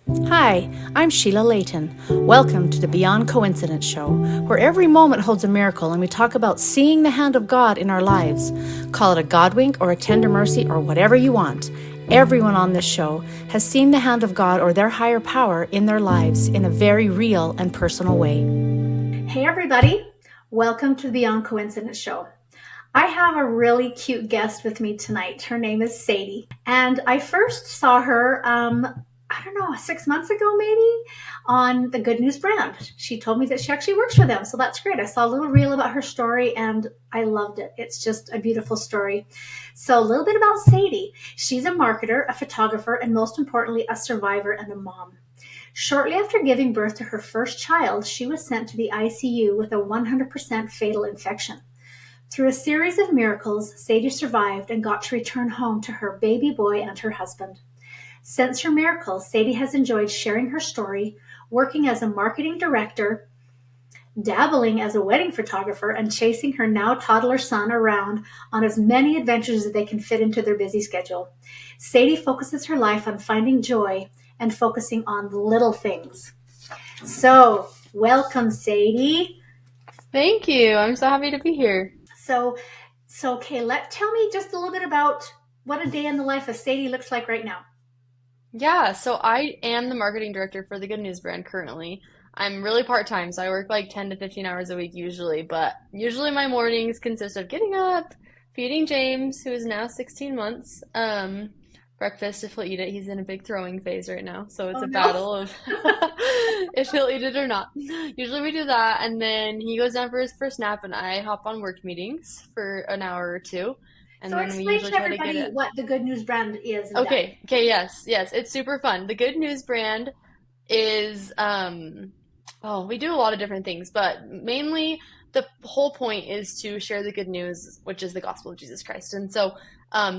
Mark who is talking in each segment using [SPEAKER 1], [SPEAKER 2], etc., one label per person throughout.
[SPEAKER 1] Hi, I'm Sheila Layton. Welcome to the Beyond Coincidence Show, where every moment holds a miracle and we talk about seeing the hand of God in our lives. Call it a God wink or a tender mercy or whatever you want. Everyone on this show has seen the hand of God or their higher power in their lives in a very real and personal way. Hey everybody, welcome to the Beyond Coincidence Show. I have a really cute guest with me tonight. Her name is Sadie, and I first saw her I don't know, 6 months ago maybe, on the Good News brand. She told me that she actually works for them, so that's great. I saw a little reel about her story and I loved it. It's just a beautiful story. So a little bit about Sadie. She's a marketer, a photographer, and most importantly, a survivor and a mom. Shortly after giving birth to her first child, she was sent to the ICU with a 100% fatal infection. Through a series of miracles, Sadie survived and got to return home to her baby boy and her husband. Since her miracle, Sadie has enjoyed sharing her story, working as a marketing director, dabbling as a wedding photographer, and chasing her now toddler son around on as many adventures as they can fit into their busy schedule. Sadie focuses her life on finding joy and focusing on the little things. So, welcome, Sadie.
[SPEAKER 2] Thank you. I'm so happy to be here.
[SPEAKER 1] So okay, tell me just a little bit about what a day in the life of Sadie looks like right now.
[SPEAKER 2] Yeah, so I am the marketing director for the Good News brand currently. I'm really part-time, so I work like 10 to 15 hours a week usually, but usually my mornings consist of getting up, feeding James, who is now 16 months, breakfast if he'll eat it. He's in a big throwing phase right now, so it's
[SPEAKER 1] Oh
[SPEAKER 2] a
[SPEAKER 1] no.
[SPEAKER 2] battle of if he'll eat it or not. Usually we do that, and then he goes down for his first nap, and I hop on work meetings for an hour or two, and
[SPEAKER 1] So
[SPEAKER 2] then we
[SPEAKER 1] explain
[SPEAKER 2] usually
[SPEAKER 1] to
[SPEAKER 2] try to get
[SPEAKER 1] everybody
[SPEAKER 2] it.
[SPEAKER 1] what the Good News brand is and that.
[SPEAKER 2] Okay, yes, it's super fun. The Good News brand is oh, we do a lot of different things, but mainly the whole point is to share the good news, which is the gospel of Jesus Christ. And so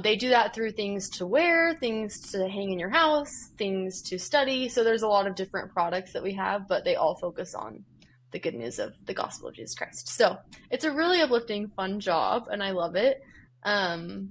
[SPEAKER 2] they do that through things to wear, things to hang in your house, things to study. So there's a lot of different products that we have, but they all focus on the good news of the gospel of Jesus Christ. So it's a really uplifting, fun job, and I love it. Um,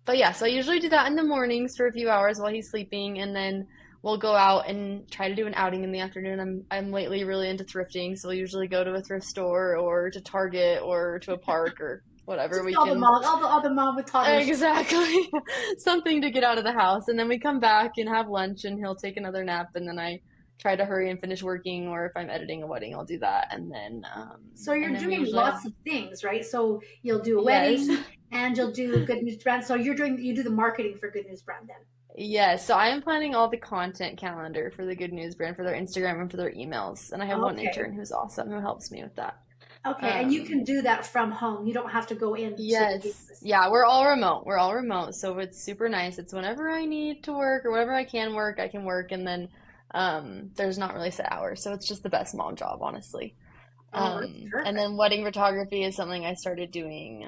[SPEAKER 2] but yeah, so I usually do that in the mornings for a few hours while he's sleeping, and then we'll go out and try to do an outing in the afternoon. I'm lately really into thrifting, so we'll usually go to a thrift store or to Target or to a park or whatever
[SPEAKER 1] Just
[SPEAKER 2] we
[SPEAKER 1] all the
[SPEAKER 2] can.
[SPEAKER 1] mom, all the mom with toddlers.
[SPEAKER 2] Exactly. Something to get out of the house, and then we come back and have lunch, and he'll take another nap, and then I try to hurry and finish working, or if I'm editing a wedding, I'll do that,
[SPEAKER 1] So
[SPEAKER 2] and
[SPEAKER 1] you're
[SPEAKER 2] then we
[SPEAKER 1] doing
[SPEAKER 2] usually have
[SPEAKER 1] lots of things, right? So you'll do a
[SPEAKER 2] yes.
[SPEAKER 1] wedding and you'll do Good News brand. So you do the marketing for Good News brand then.
[SPEAKER 2] Yes, so I am planning all the content calendar for the Good News brand for their Instagram and for their emails. And I have one
[SPEAKER 1] Okay.
[SPEAKER 2] intern who's awesome who helps me with that.
[SPEAKER 1] Okay. And you
[SPEAKER 2] Um,
[SPEAKER 1] can do that from home. You don't have to go into the
[SPEAKER 2] yes.
[SPEAKER 1] business.
[SPEAKER 2] Yeah, we're all remote. We're all remote. So it's super nice. It's whenever I need to work or whenever I can work, I can work. And then there's not really set hours. So it's just the best mom job, honestly.
[SPEAKER 1] Oh, that's
[SPEAKER 2] And
[SPEAKER 1] perfect.
[SPEAKER 2] then wedding photography is something I started doing.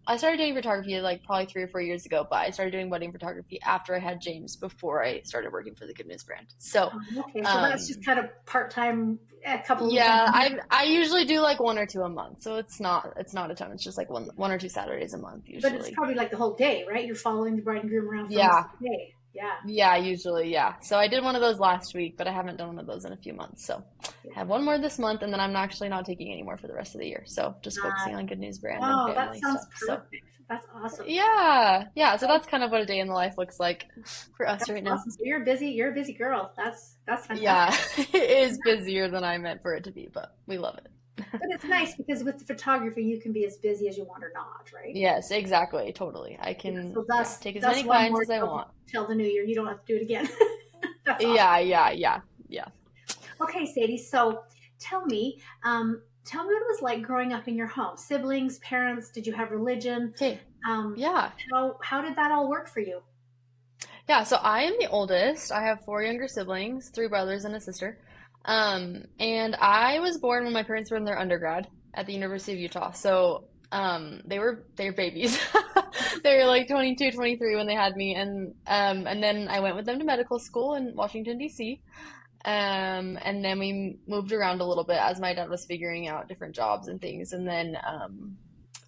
[SPEAKER 2] I started doing photography like probably 3 or 4 years ago, but I started doing wedding photography after I had James before I started working for the Good News brand. So,
[SPEAKER 1] Okay. So that's just
[SPEAKER 2] um,
[SPEAKER 1] kind of part-time, a couple of weekends
[SPEAKER 2] yeah,
[SPEAKER 1] a month.
[SPEAKER 2] I usually do like one or two a month, so it's not a ton. It's just like one or two Saturdays a month
[SPEAKER 1] But it's
[SPEAKER 2] usually.
[SPEAKER 1] probably like the whole day, right? You're following the bride and groom around for most
[SPEAKER 2] Yeah,
[SPEAKER 1] of the day. Yeah.
[SPEAKER 2] yeah, usually, yeah. So I did one of those last week, but I haven't done one of those in a few months. So I have one more this month, and then I'm actually not taking any more for the rest of the year. So just
[SPEAKER 1] Uh,
[SPEAKER 2] focusing on Good News brand and
[SPEAKER 1] oh, that
[SPEAKER 2] family
[SPEAKER 1] sounds
[SPEAKER 2] stuff. So
[SPEAKER 1] perfect. That's awesome.
[SPEAKER 2] yeah. So that's kind of what a day in the life looks like for us
[SPEAKER 1] That's
[SPEAKER 2] right now.
[SPEAKER 1] awesome. So you're a busy girl. That's
[SPEAKER 2] Yeah,
[SPEAKER 1] fantastic.
[SPEAKER 2] it is busier than I meant for it to be, but we love it.
[SPEAKER 1] But it's nice because with the photography, you can be as busy as you want or not, right?
[SPEAKER 2] Yes, exactly, totally. I
[SPEAKER 1] Yeah.
[SPEAKER 2] can,
[SPEAKER 1] So
[SPEAKER 2] yeah,
[SPEAKER 1] that's
[SPEAKER 2] take as
[SPEAKER 1] that's
[SPEAKER 2] many
[SPEAKER 1] one
[SPEAKER 2] clients
[SPEAKER 1] more
[SPEAKER 2] as I
[SPEAKER 1] till,
[SPEAKER 2] want.
[SPEAKER 1] till the new year. You don't have to do it again. That's awesome.
[SPEAKER 2] Yeah.
[SPEAKER 1] Okay, Sadie. So tell me, tell me what it was like growing up in your home. Siblings, parents. Did you have religion?
[SPEAKER 2] Okay,
[SPEAKER 1] Um,
[SPEAKER 2] yeah.
[SPEAKER 1] how did that all work for you?
[SPEAKER 2] Yeah, so I am the oldest. I have four younger siblings, three brothers and a sister. And I was born when my parents were in their undergrad at the University of Utah. So, they were babies. They were like 22, 23 when they had me, and then I went with them to medical school in Washington, D.C. And then we moved around a little bit as my dad was figuring out different jobs and things. And then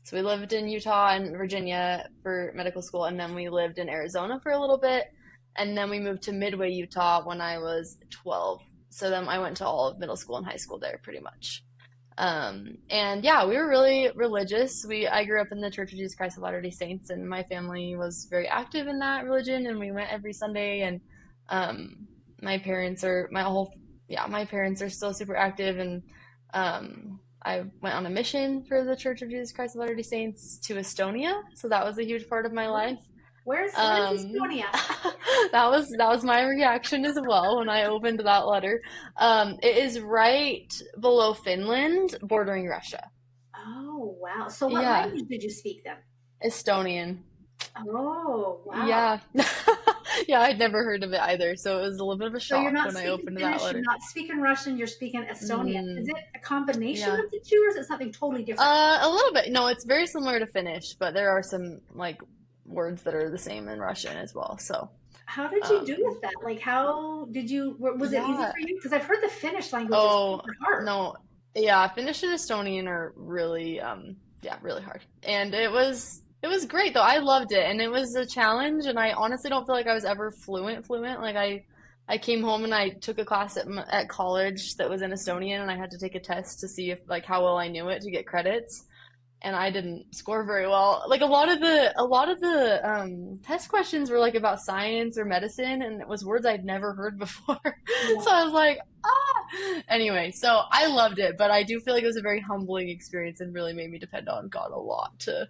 [SPEAKER 2] so we lived in Utah and Virginia for medical school, and then we lived in Arizona for a little bit. And then we moved to Midway, Utah when I was 12. So then I went to all of middle school and high school there pretty much. And yeah, we were really religious. I grew up in the Church of Jesus Christ of Latter-day Saints, and my family was very active in that religion, and we went every Sunday. And um, my parents are my whole yeah, my parents are still super active, and I went on a mission for the Church of Jesus Christ of Latter-day Saints to Estonia, so that was a huge part of my life.
[SPEAKER 1] Where's
[SPEAKER 2] Um,
[SPEAKER 1] Estonia?
[SPEAKER 2] that was my reaction as well when I opened that letter. It is right below Finland, bordering Russia.
[SPEAKER 1] Oh, wow. So what
[SPEAKER 2] Yeah,
[SPEAKER 1] language did you speak then?
[SPEAKER 2] Estonian.
[SPEAKER 1] Oh, wow.
[SPEAKER 2] Yeah. Yeah, I'd never heard of it either, so it was a little bit of a
[SPEAKER 1] So you're
[SPEAKER 2] shock
[SPEAKER 1] not
[SPEAKER 2] when I
[SPEAKER 1] speaking
[SPEAKER 2] opened that
[SPEAKER 1] Finnish, you're
[SPEAKER 2] letter.
[SPEAKER 1] not speaking Russian, you're speaking Estonian. Is
[SPEAKER 2] Mm,
[SPEAKER 1] it a combination
[SPEAKER 2] yeah.
[SPEAKER 1] of the two, or is it something totally different?
[SPEAKER 2] A little bit. No, it's very similar to Finnish, but there are some like words that are the same in Russian as well. So,
[SPEAKER 1] How did you do
[SPEAKER 2] um,
[SPEAKER 1] with that? Like, how did you, was it easy
[SPEAKER 2] yeah.
[SPEAKER 1] for you? Because I've heard the Finnish language is
[SPEAKER 2] Oh,
[SPEAKER 1] super hard.
[SPEAKER 2] no. Yeah, Finnish and Estonian are really yeah, really hard. And it was great though. I loved it and it was a challenge and I honestly don't feel like I was ever fluent. Like I came home and I took a class at college that was in Estonian and I had to take a test to see if like how well I knew it to get credits and I didn't score very well. Like a lot of the test questions were like about science or medicine, and it was words I'd never heard before. So
[SPEAKER 1] Yeah.
[SPEAKER 2] I was like, ah. Anyway, so I loved it, but I do feel like it was a very humbling experience and really made me depend on God a lot to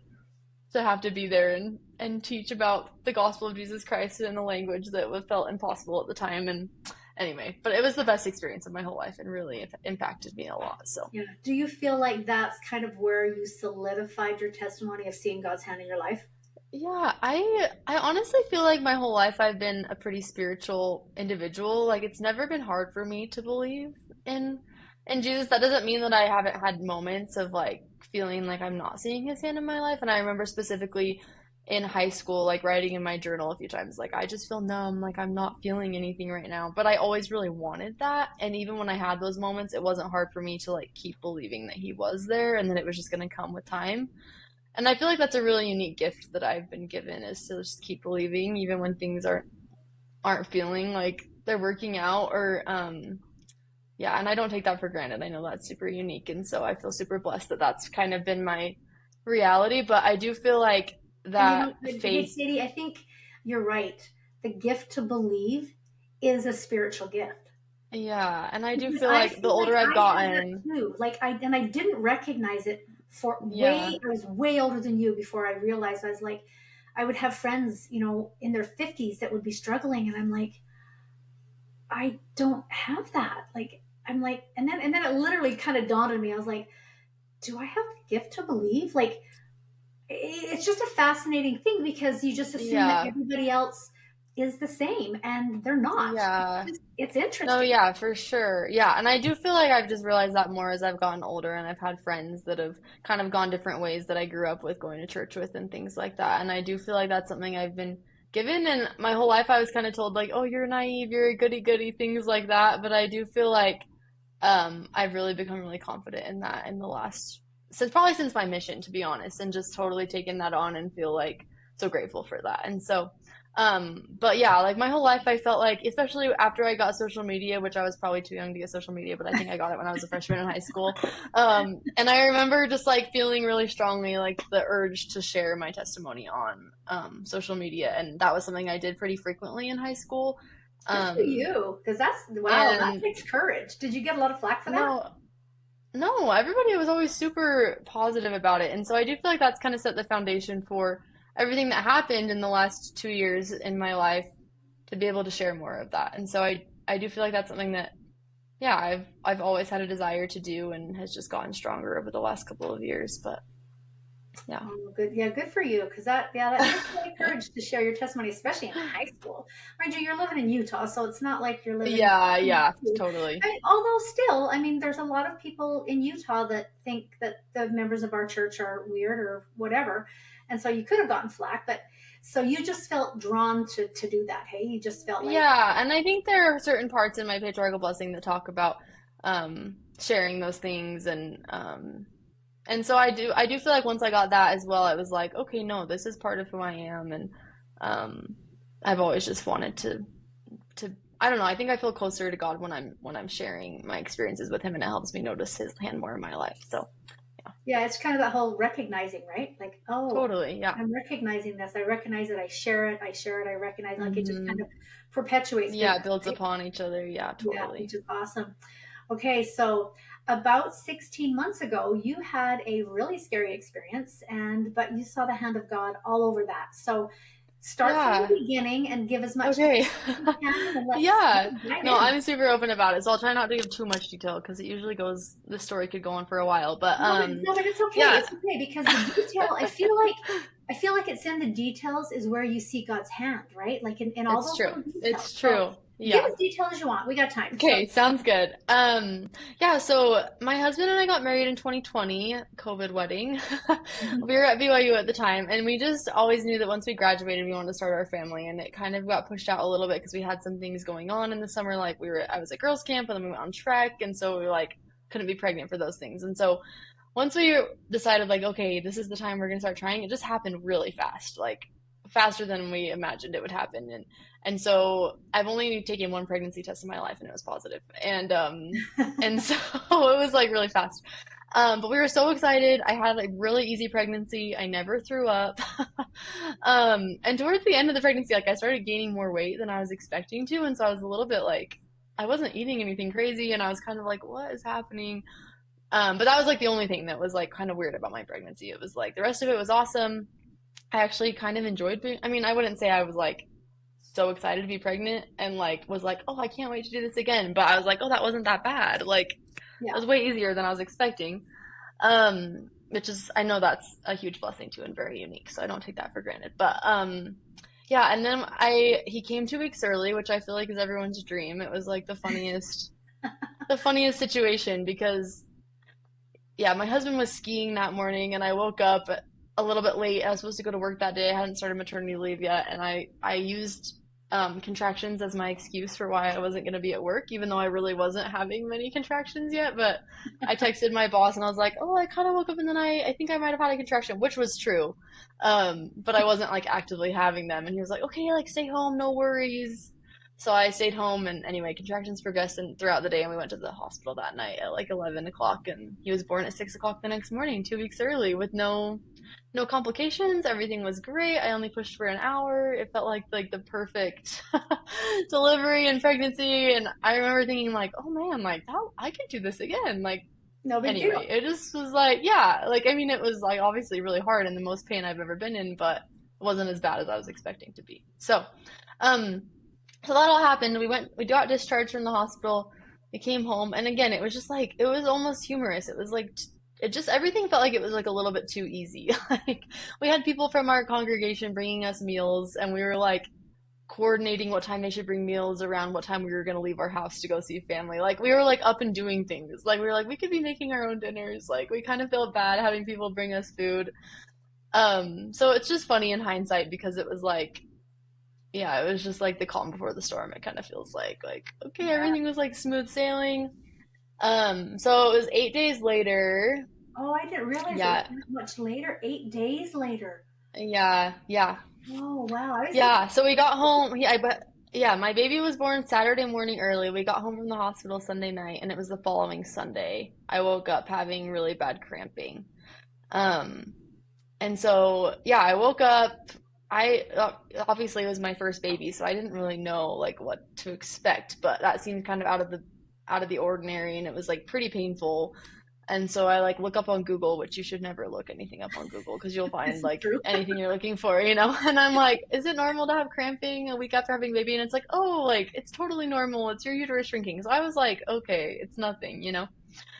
[SPEAKER 2] have to be there and teach about the gospel of Jesus Christ in a language that was felt impossible at the time. And anyway, but it was the best experience of my whole life and really impacted me a lot. So.
[SPEAKER 1] Yeah. Do you feel like that's kind of where you solidified your testimony of seeing God's hand in your life?
[SPEAKER 2] Yeah, I honestly feel like my whole life I've been a pretty spiritual individual. Like it's never been hard for me to believe in in Jesus. That doesn't mean that I haven't had moments of like feeling like I'm not seeing his hand in my life. And I remember specifically in high school, like writing in my journal a few times, like I just feel numb, like I'm not feeling anything right now. But I always really wanted that. And even when I had those moments, it wasn't hard for me to like keep believing that he was there and that it was just going to come with time. And I feel like that's a really unique gift that I've been given is to just keep believing even when things aren't feeling like they're working out or yeah, and I don't take that for granted. I know that's super unique and so I feel super blessed that that's kind of been my reality, but I do feel like
[SPEAKER 1] And
[SPEAKER 2] that
[SPEAKER 1] hey,
[SPEAKER 2] faith,
[SPEAKER 1] Sadie, I think you're right. The gift to believe is a spiritual gift.
[SPEAKER 2] yeah, and I do
[SPEAKER 1] Because
[SPEAKER 2] feel
[SPEAKER 1] I
[SPEAKER 2] like the
[SPEAKER 1] feel like
[SPEAKER 2] older I've
[SPEAKER 1] I have that
[SPEAKER 2] gotten,
[SPEAKER 1] too. I didn't recognize it for
[SPEAKER 2] yeah,
[SPEAKER 1] I was way older than you before I realized. I was like, I would have friends, in their 50s that would be struggling. And I'm like, I don't have that. Like, I'm like, and then it literally kind of dawned on me. I was like, do I have the gift to believe? Like, it's just a fascinating thing because you just assume that
[SPEAKER 2] yeah,
[SPEAKER 1] everybody else is the same and they're not.
[SPEAKER 2] yeah.
[SPEAKER 1] It's
[SPEAKER 2] No,
[SPEAKER 1] interesting.
[SPEAKER 2] yeah, for sure. Yeah, and I do feel like I've just realized that more as I've gotten older and I've had friends that have kind of gone different ways that I grew up with going to church with and things like that. And I do feel like that's something I've been given and my whole life I was kind of told like, "Oh, you're naive, you're a goody goody," things like that, but I do feel like I've really become really confident in that in the last since my mission, to be honest, and just totally taken that on and feel like so grateful for that. And so, but yeah, like my whole life, I felt like, especially after I got social media, which I was probably too young to get social media, but I think I got it when I was a freshman in high school. And I remember just like feeling really strongly like the urge to share my testimony on social media, and that was something I did pretty frequently in high school.
[SPEAKER 1] Good for
[SPEAKER 2] Um,
[SPEAKER 1] you, because wow, that
[SPEAKER 2] and
[SPEAKER 1] takes courage. Did you get a lot of flack for that?
[SPEAKER 2] no, no, everybody was always super positive about it. And so I do feel like that's kind of set the foundation for everything that happened in the last 2 years in my life to be able to share more of that. And so I do feel like that's something that, yeah, I've always had a desire to do and has just gotten stronger over the last couple of years. But yeah.
[SPEAKER 1] Oh, good. Yeah, good for you. Because that takes a lot of courage to share your testimony, especially in high school. Mind you, you're living in Utah, so it's not like you're living.
[SPEAKER 2] Yeah, yeah, totally.
[SPEAKER 1] Although still, I mean, there's a lot of people in Utah that think that the members of our church are weird or whatever, and so you could have gotten flack. But so you just felt drawn to do that. Hey, you just felt like,
[SPEAKER 2] Yeah, and I think there are certain parts in my patriarchal blessing that talk about sharing those things and so I do feel like once I got that as well, it was like, okay, no, this is part of who I am, um, I've always just wanted to I don't know, I think I feel closer to God when I'm sharing my experiences with him, and it helps me notice his hand more in my life. So yeah.
[SPEAKER 1] Yeah, it's kind of that whole recognizing, right? Like, oh,
[SPEAKER 2] Totally, yeah.
[SPEAKER 1] I'm recognizing this. I recognize it. I share it. I share it. I recognize, like, it just kind
[SPEAKER 2] Hmm.
[SPEAKER 1] of perpetuates through
[SPEAKER 2] Yeah, it
[SPEAKER 1] that,
[SPEAKER 2] builds
[SPEAKER 1] right?
[SPEAKER 2] upon each other. Yeah,
[SPEAKER 1] Yeah, which
[SPEAKER 2] totally.
[SPEAKER 1] is awesome. Okay, so about 16 months ago, you had a really scary experience, and but you saw the hand of God all over that. So start from the
[SPEAKER 2] Yeah.
[SPEAKER 1] beginning and give as much
[SPEAKER 2] Okay.
[SPEAKER 1] detail as you can, and let's
[SPEAKER 2] Yeah.
[SPEAKER 1] dive
[SPEAKER 2] No,
[SPEAKER 1] in.
[SPEAKER 2] I'm super open about it, so I'll try not to give too much detail because it usually goes, the story could go on for a while. But
[SPEAKER 1] No, but it's okay.
[SPEAKER 2] yeah.
[SPEAKER 1] It's okay because the detail. I feel like it's in the details is where you see God's hand, right? Like in all
[SPEAKER 2] It's
[SPEAKER 1] those
[SPEAKER 2] true.
[SPEAKER 1] little details.
[SPEAKER 2] It's
[SPEAKER 1] So
[SPEAKER 2] true.
[SPEAKER 1] give
[SPEAKER 2] Yeah.
[SPEAKER 1] as detail as you want. We got time. So
[SPEAKER 2] Okay, sounds good. Yeah, so my husband and I got married in 2020, COVID wedding. We were at BYU at the time, and we just always knew that once we graduated, we wanted to start our family, and it kind of got pushed out a little bit because we had some things going on in the summer, like I was at girls' camp, and then we went on trek, and so we like couldn't be pregnant for those things. And so once we decided like, okay, this is the time we're gonna start trying, it just happened really fast, like faster than we imagined it would happen. And so I've only taken one pregnancy test in my life and it was positive. And so it was like really fast. But we were so excited. I had a really easy pregnancy. I never threw up. And towards the end of the pregnancy, like I started gaining more weight than I was expecting to, and so I was a little bit like I wasn't eating anything crazy, and I was kind of like, what is happening? But that was like the only thing that was like kind of weird about my pregnancy. It was like the rest of it was awesome. I actually kind of enjoyed being, I mean, I wouldn't say I was like so excited to be pregnant and like was like, oh, I can't wait to do this again. But I was like, oh, that wasn't that bad. Like it
[SPEAKER 1] yeah,
[SPEAKER 2] was way easier than I was expecting. Which is, I know that's a huge blessing too and very unique. So I don't take that for granted. But yeah. And then he came 2 weeks early, which I feel like is everyone's dream. It was like the funniest situation because yeah, my husband was skiing that morning, and I woke up a little bit late. I was supposed to go to work that day. I hadn't started maternity leave yet, and I used contractions as my excuse for why I wasn't going to be at work, even though I really wasn't having many contractions yet. But I texted my boss, and I was like, "Oh, I kind of woke up in the night. I think I might have had a contraction," which was true, but I wasn't like actively having them. And he was like, "Okay, like stay home, no worries." So I stayed home, and anyway, contractions progressed and throughout the day, and we went to the hospital that night at like 11 o'clock, and he was born at 6 o'clock the next morning, 2 weeks early, with no complications. Everything was great. I only pushed for an hour. It felt like the perfect delivery and pregnancy, and I remember thinking like, oh man, like that I could do this again. Like
[SPEAKER 1] no big
[SPEAKER 2] anyway,
[SPEAKER 1] deal.
[SPEAKER 2] it just was like yeah, like I mean, it was like obviously really hard and the most pain I've ever been in, but it wasn't as bad as I was expecting to be. Um, so that all happened. We got discharged from the hospital. We came home, and again, it was just like it was almost humorous. It was like it just everything felt like it was like a little bit too easy. Like we had people from our congregation bringing us meals, and we were like coordinating what time they should bring meals around what time we were going to leave our house to go see family. Like we were like up and doing things. Like we were like we could be making our own dinners. Like we kind of felt bad having people bring us food. So it's just funny in hindsight because it was like yeah, it was just like the calm before the storm. It kind of feels like okay,
[SPEAKER 1] Yeah.
[SPEAKER 2] everything was like smooth sailing. So it was 8 days later.
[SPEAKER 1] Oh, I didn't realize it was
[SPEAKER 2] Yeah,
[SPEAKER 1] that much later. 8 days later.
[SPEAKER 2] yeah.
[SPEAKER 1] Oh wow, I was thinking.
[SPEAKER 2] Yeah, so we got home. Yeah, but yeah, my baby was born Saturday morning early. We got home from the hospital Sunday night, and it was the following Sunday. I woke up having really bad cramping. Um, and so yeah, I woke up. I obviously it was my first baby, so I didn't really know like what to expect, but that seemed kind of out of the ordinary, and it was like pretty painful. And so I like look up on Google, which you should never look anything up on Google because you'll find
[SPEAKER 1] This is
[SPEAKER 2] like
[SPEAKER 1] true.
[SPEAKER 2] anything you're looking for, you know? And I'm like, is it normal to have cramping a week after having a baby? And it's like, oh, like it's totally normal. It's your uterus shrinking. So I was like, okay, it's nothing, you know?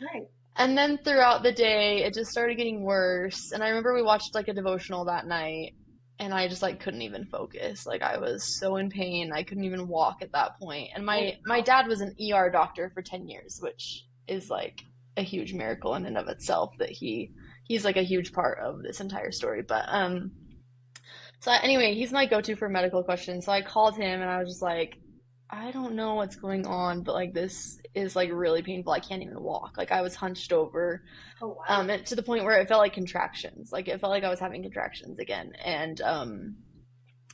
[SPEAKER 1] Right.
[SPEAKER 2] And then throughout the day, it just started getting worse. And I remember we watched like a devotional that night, and I just like couldn't even focus. Like I was so in pain, I couldn't even walk at that point. And
[SPEAKER 1] Oh
[SPEAKER 2] my
[SPEAKER 1] wow.
[SPEAKER 2] dad was an ER doctor for 10 years, which is like a huge miracle in and of itself that he's like a huge part of this entire story. But so anyway, he's my go-to for medical questions. So I called him and I was just like, I don't know what's going on, but like this is like really painful. I can't even walk. Like I was hunched over,
[SPEAKER 1] Oh wow.
[SPEAKER 2] and to the point where it felt like contractions. Like it felt like I was having contractions again. And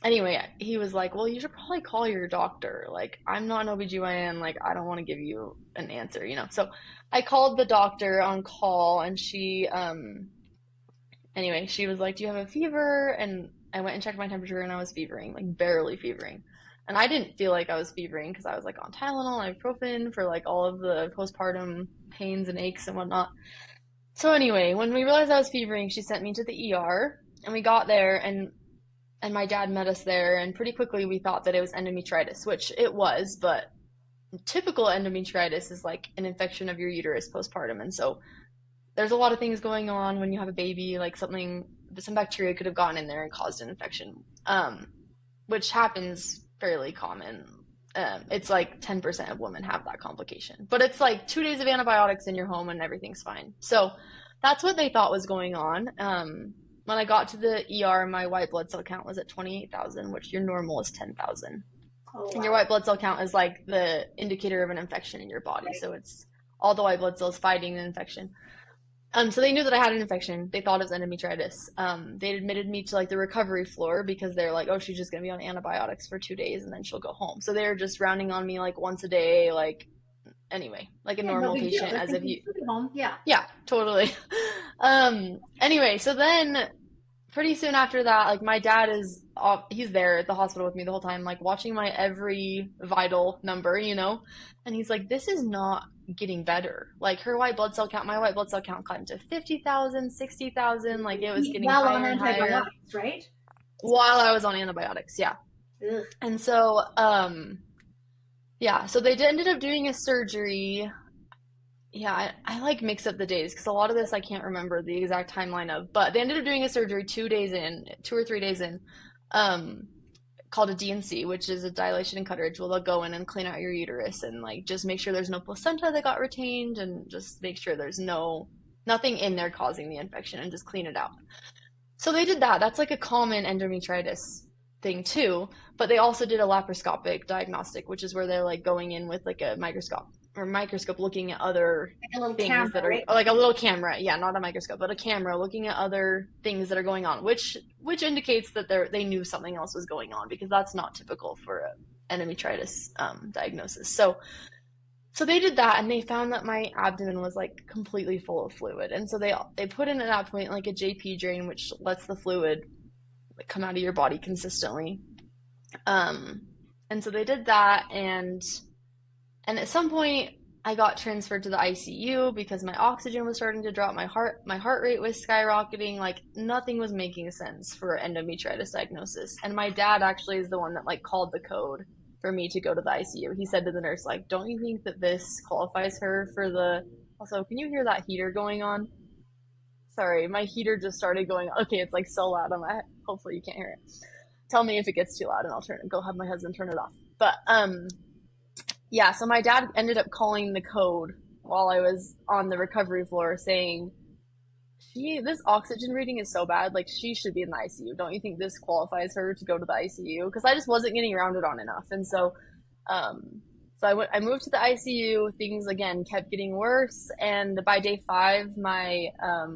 [SPEAKER 2] Anyway, he was like, well, you should probably call your doctor. Like, I'm not an OBGYN. Like, I don't want to give you an answer, you know? So I called the doctor on call and anyway, she was like, do you have a fever? And I went and checked my temperature and I was fevering, like barely fevering. And I didn't feel like I was fevering because I was like on Tylenol and ibuprofen for like all of the postpartum pains and aches and whatnot. So anyway, when we realized I was fevering, she sent me to the ER and we got there and my dad met us there, and pretty quickly we thought that it was endometritis, which it was, but typical endometritis is like an infection of your uterus postpartum. And so there's a lot of things going on when you have a baby, like some bacteria could have gotten in there and caused an infection, which happens fairly common. It's like 10% of women have that complication, but it's like 2 days of antibiotics in your home and everything's fine. So that's what they thought was going on. When I got to the ER, my white blood cell count was at 28,000, which your normal is 10,000.
[SPEAKER 1] Oh,
[SPEAKER 2] And your
[SPEAKER 1] wow.
[SPEAKER 2] white blood cell count is like the indicator of an infection in your body.
[SPEAKER 1] Right.
[SPEAKER 2] So it's all the white blood cells fighting an infection. So they knew that I had an infection. They thought it was endometritis. They admitted me to like the recovery floor because they're like, oh, she's just gonna be on antibiotics for 2 days and then she'll go home. So they're just rounding on me like once a day, like anyway, like a
[SPEAKER 1] Yeah, no
[SPEAKER 2] normal
[SPEAKER 1] big deal.
[SPEAKER 2] patient,
[SPEAKER 1] They're
[SPEAKER 2] as if
[SPEAKER 1] thinking
[SPEAKER 2] you,
[SPEAKER 1] she'll be home. Yeah.
[SPEAKER 2] yeah, totally. Anyway, so then pretty soon after that, like my dad is he's there at the hospital with me the whole time, like watching my every vital number, you know? And he's like, this is not getting better. Like her white blood cell count, my white blood cell count climbed to 50,000, 60,000. Like it was getting
[SPEAKER 1] While on
[SPEAKER 2] higher and higher
[SPEAKER 1] antibiotics, right?
[SPEAKER 2] while I was on antibiotics. Yeah.
[SPEAKER 1] Ugh.
[SPEAKER 2] And so, yeah, so they ended up doing a surgery. Yeah, I like mix up the days because a lot of this I can't remember the exact timeline of, but they ended up doing a surgery 2 days in, 2 or 3 days in, um, called a DNC, which is a dilation and curettage. Well, they'll go in and clean out your uterus and like just make sure there's no placenta that got retained and just make sure there's nothing in there causing the infection and just clean it out. So they did that. That's like a common endometritis thing too, but they also did a laparoscopic diagnostic, which is where they're like going in with like a microscope looking at other
[SPEAKER 1] Like a little
[SPEAKER 2] things
[SPEAKER 1] camera,
[SPEAKER 2] that are
[SPEAKER 1] right?
[SPEAKER 2] like a little camera, yeah, not a microscope but a camera looking at other things that are going on, which indicates that they knew something else was going on because that's not typical for a endometritis diagnosis. So they did that and they found that my abdomen was like completely full of fluid, and so they put in at that point like a JP drain, which lets the fluid like, come out of your body consistently. um and so they did that, and at some point, I got transferred to the ICU because my oxygen was starting to drop. My heart rate was skyrocketing. Like nothing was making sense for endometritis diagnosis. And my dad actually is the one that like called the code for me to go to the ICU. He said to the nurse, like, "Don't you think that this qualifies her for the?" Also, can you hear that heater going on? Sorry, my heater just started going on. Okay, it's like so loud on my head. Hopefully you can't hear it. Tell me if it gets too loud, and I'll go have my husband turn it off. But yeah, so my dad ended up calling the code while I was on the recovery floor saying, this oxygen reading is so bad, like she should be in the ICU. Don't you think this qualifies her to go to the ICU? Because I just wasn't getting rounded on enough. And um, I moved to the ICU. Things again kept getting worse, and by day 5, my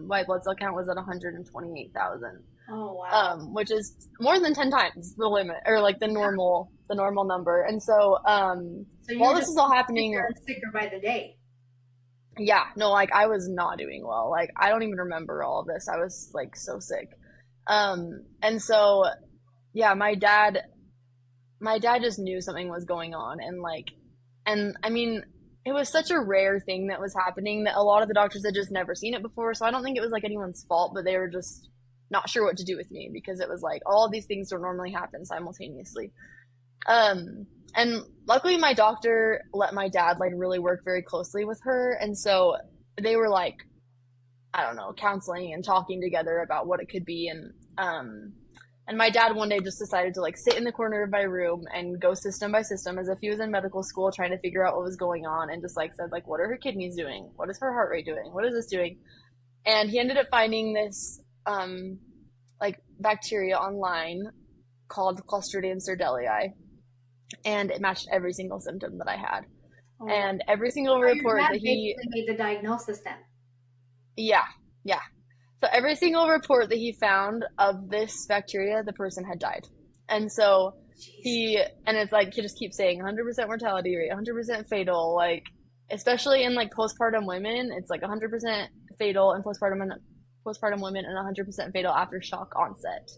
[SPEAKER 2] white blood cell count was at 128,000,
[SPEAKER 1] Oh, wow.
[SPEAKER 2] which is more than 10 times the limit, or like the normal number. And so
[SPEAKER 1] So
[SPEAKER 2] while
[SPEAKER 1] you're
[SPEAKER 2] this
[SPEAKER 1] just
[SPEAKER 2] is all happening,
[SPEAKER 1] sicker and sicker by the day.
[SPEAKER 2] yeah, no, like I was not doing well. Like I don't even remember all of this. I was like so sick. And so yeah, my dad just knew something was going on, and I mean, it was such a rare thing that was happening that a lot of the doctors had just never seen it before. So I don't think it was like anyone's fault, but they were just not sure what to do with me because it was like all of these things don't normally happen simultaneously. And luckily my doctor let my dad like really work very closely with her, and so they were like, I don't know, counseling and talking together about what it could be. And my dad one day just decided to like sit in the corner of my room and go system by system as if he was in medical school trying to figure out what was going on, and just like said like, what are her kidneys doing, what is her heart rate doing, what is this doing? And he ended up finding this like bacteria online called Clostridium serdellii, and it matched every single symptom that I had.
[SPEAKER 1] Oh, wow.
[SPEAKER 2] And every single
[SPEAKER 1] So your
[SPEAKER 2] report
[SPEAKER 1] dad
[SPEAKER 2] that he,
[SPEAKER 1] basically made the diagnosis then.
[SPEAKER 2] yeah, yeah. So every single report that he found of this bacteria, the person had died. And so
[SPEAKER 1] Jeez.
[SPEAKER 2] and it's like he just keeps saying 100% mortality rate, 100% fatal, like especially in like postpartum women, it's like 100% fatal in postpartum women and 100% fatal after shock onset.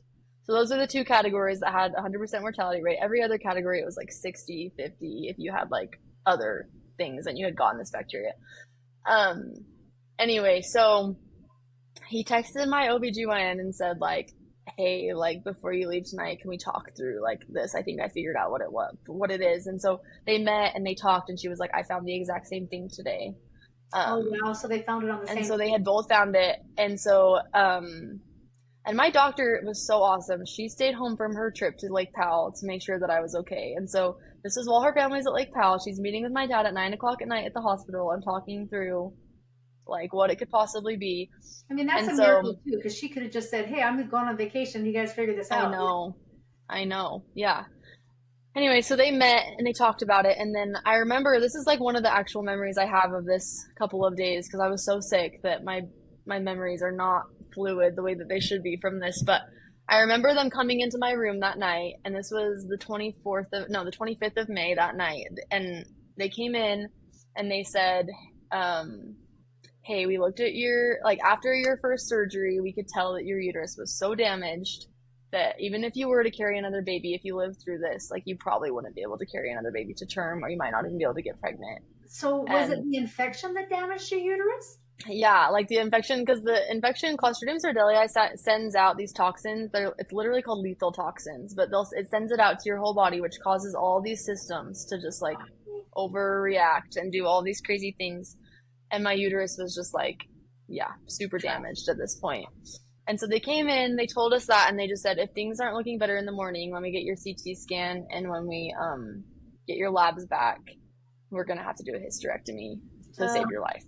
[SPEAKER 2] So those are the two categories that had 100% mortality rate. Every other category it was like 60, 50 if you had like other things and you had gotten this bacteria. Um anyway, so he texted my OBGYN and said like, hey, like before you leave tonight, can we talk through like this? I think I figured out what it is. And so they met and they talked and she was like, I found the exact same thing today.
[SPEAKER 1] Oh
[SPEAKER 2] Um
[SPEAKER 1] wow, so they found it on the
[SPEAKER 2] and
[SPEAKER 1] same
[SPEAKER 2] so they
[SPEAKER 1] day.
[SPEAKER 2] had both found it. And so and my doctor was so awesome. She stayed home from her trip to Lake Powell to make sure that I was okay. And so this was while her family's at Lake Powell. She's meeting with my dad at 9 o'clock at night at the hospital and talking through like what it could possibly be.
[SPEAKER 1] I mean, that's
[SPEAKER 2] And
[SPEAKER 1] a miracle
[SPEAKER 2] so
[SPEAKER 1] too, because she could have just said, "Hey, I'm going on vacation. You guys figure this
[SPEAKER 2] I
[SPEAKER 1] out."
[SPEAKER 2] know. I know. Yeah. Anyway, so they met and they talked about it. And then I remember this is like one of the actual memories I have of this couple of days because I was so sick that my memories are not fluid the way that they should be from this. But I remember them coming into my room that night, and this was the 24th of, no, the 25th of May that night. And they came in and they said, um, hey, we looked at your, like, after your first surgery, we could tell that your uterus was so damaged that even if you were to carry another baby, if you lived through this, like, you probably wouldn't be able to carry another baby to term, or you might not even be able to get pregnant.
[SPEAKER 1] So was it
[SPEAKER 2] And
[SPEAKER 1] the infection that damaged your uterus?
[SPEAKER 2] yeah, like the infection, because the infection, Clostridium sordellii, sends out these toxins. It's literally called lethal toxins, but it sends it out to your whole body, which causes all these systems to just like overreact and do all these crazy things. And my uterus was just like, yeah, super damaged at this point. And so they came in, they told us that, and they just said, if things aren't looking better in the morning, when we get your CT scan and when we get your labs back, we're gonna have to do a hysterectomy to
[SPEAKER 1] Uh,
[SPEAKER 2] save your life.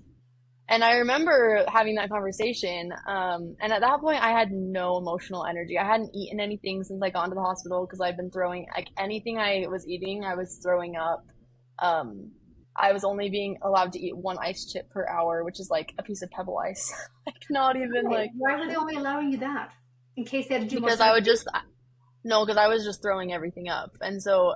[SPEAKER 2] And I remember having that conversation. And at that point, I had no emotional energy. I hadn't eaten anything since I got into the hospital because I'd been throwing, like, anything I was eating, I was throwing up. Um, I was only being allowed to eat one ice chip per hour, which is like a piece of pebble ice. Like, not even
[SPEAKER 1] why?
[SPEAKER 2] like,
[SPEAKER 1] Why were they only allowing you that? In case they had to do more
[SPEAKER 2] because I would
[SPEAKER 1] surgery?
[SPEAKER 2] just, no, because I was just throwing everything up. And so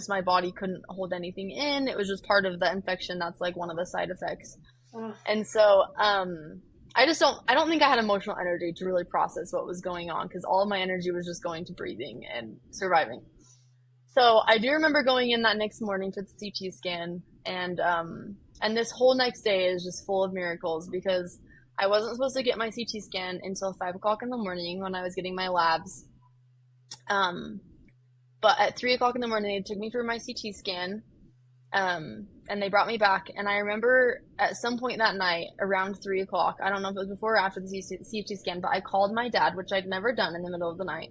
[SPEAKER 2] my body couldn't hold anything in. It was just part of the infection. That's like one of the side effects.
[SPEAKER 1] Ugh.
[SPEAKER 2] And so, I don't think I had emotional energy to really process what was going on because all of my energy was just going to breathing and surviving. So I do remember going in that next morning for the CT scan, and this whole next day is just full of miracles because I wasn't supposed to get my CT scan until 5 o'clock in the morning when I was getting my labs. Um, but at 3 o'clock in the morning, they took me for my CT scan, and they brought me back. And I remember at some point that night, around 3 o'clock, I don't know if it was before or after the CT scan, but I called my dad, which I'd never done in the middle of the night.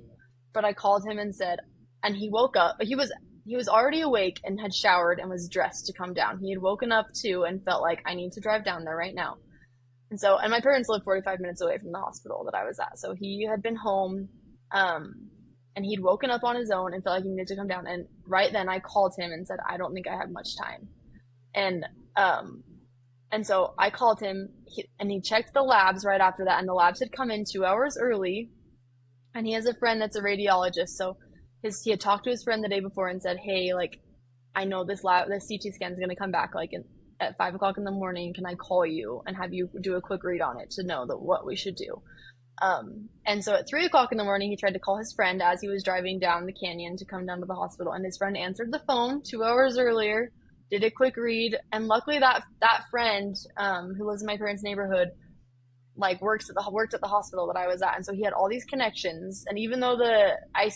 [SPEAKER 2] But I called him and said, and he woke up. He was already awake and had showered and was dressed to come down. He had woken up too and felt like I need to drive down there right now. And my parents lived 45 minutes away from the hospital that I was at. So he had been home, um, and he'd woken up on his own and felt like he needed to come down. And right then I called him and said, I don't think I have much time. And, um, and so I called him and he checked the labs right after that. And the labs had come in 2 hours early. And he has a friend that's a radiologist. So he had talked to his friend the day before and said, hey, like, I know this CT scan is going to come back like at 5 o'clock in the morning. Can I call you and have you do a quick read on it to know what we should do? And so at 3 o'clock in the morning, he tried to call his friend as he was driving down the canyon to come down to the hospital. And his friend answered the phone 2 hours earlier, did a quick read. And luckily that friend, who lives in my parents' neighborhood, like worked at the hospital that I was at. And so he had all these connections. And even though the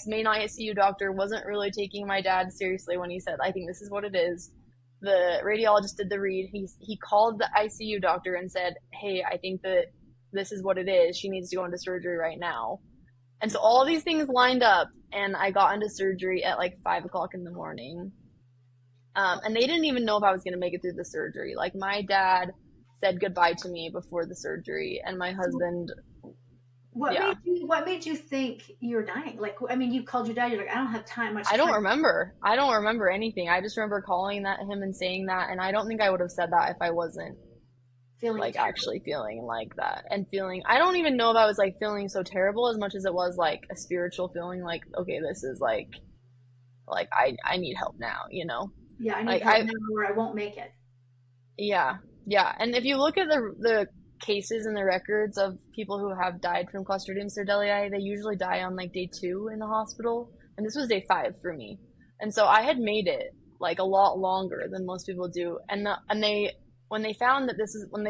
[SPEAKER 2] main ICU doctor wasn't really taking my dad seriously when he said, I think this is what it is, the radiologist did the read. He called the ICU doctor and said, hey, I think that this is what it is. She needs to go into surgery right now. And so all these things lined up, and I got into surgery at like 5 o'clock in the morning. And they didn't even know if I was going to make it through the surgery. Like my dad said goodbye to me before the surgery, and my husband, yeah.
[SPEAKER 1] What made you think you're dying? Like, I mean, you called your dad. You're like, I don't have much
[SPEAKER 2] I don't
[SPEAKER 1] time.
[SPEAKER 2] remember. I don't remember anything. I just remember calling him and saying that, and I don't think I would have said that if I wasn't
[SPEAKER 1] Feeling
[SPEAKER 2] like
[SPEAKER 1] terrible.
[SPEAKER 2] actually feeling like that and feeling, I don't even know if I was like feeling so terrible as much as it was like a spiritual feeling like, okay, this is like I need help now, you know?
[SPEAKER 1] Yeah, I need
[SPEAKER 2] Like
[SPEAKER 1] help now or I won't make it.
[SPEAKER 2] yeah, yeah. And if you look at the cases and the records of people who have died from Clostridium sordellii, they usually die on like day 2 in the hospital, and this was day 5 for me. And so I had made it like a lot longer than most people do. And they when they found that this is when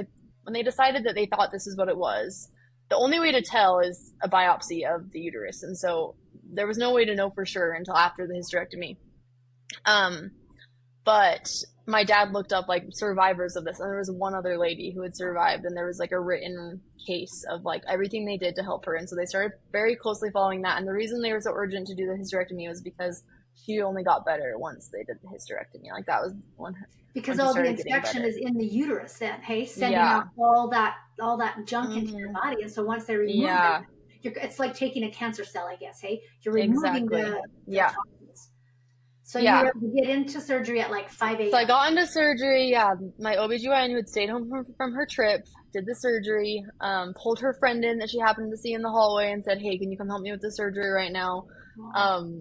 [SPEAKER 2] they decided that they thought this is what it was, the only way to tell is a biopsy of the uterus. And so there was no way to know for sure until after the hysterectomy. Um, but my dad looked up like survivors of this, and there was one other lady who had survived, and there was like a written case of like everything they did to help her. And so they started very closely following that. And the reason they were so urgent to do the hysterectomy was because she only got better once they did the hysterectomy. Like that was
[SPEAKER 1] Because
[SPEAKER 2] when she
[SPEAKER 1] all the
[SPEAKER 2] started getting
[SPEAKER 1] infection
[SPEAKER 2] better.
[SPEAKER 1] is in the uterus then, hey, sending out
[SPEAKER 2] Yeah.
[SPEAKER 1] all that junk into your
[SPEAKER 2] Hmm.
[SPEAKER 1] body. And so once they remove it,
[SPEAKER 2] Yeah.
[SPEAKER 1] it's like taking a cancer cell, I guess, hey? You're removing
[SPEAKER 2] Exactly.
[SPEAKER 1] the
[SPEAKER 2] Yeah.
[SPEAKER 1] toxins. So you were
[SPEAKER 2] Yeah.
[SPEAKER 1] able to get into surgery at like 5
[SPEAKER 2] So I
[SPEAKER 1] a.m.
[SPEAKER 2] got into surgery. Yeah, my OBGYN who had stayed home from her trip did the surgery, pulled her friend in that she happened to see in the hallway and said, hey, can you come help me with the surgery right now?
[SPEAKER 1] Oh,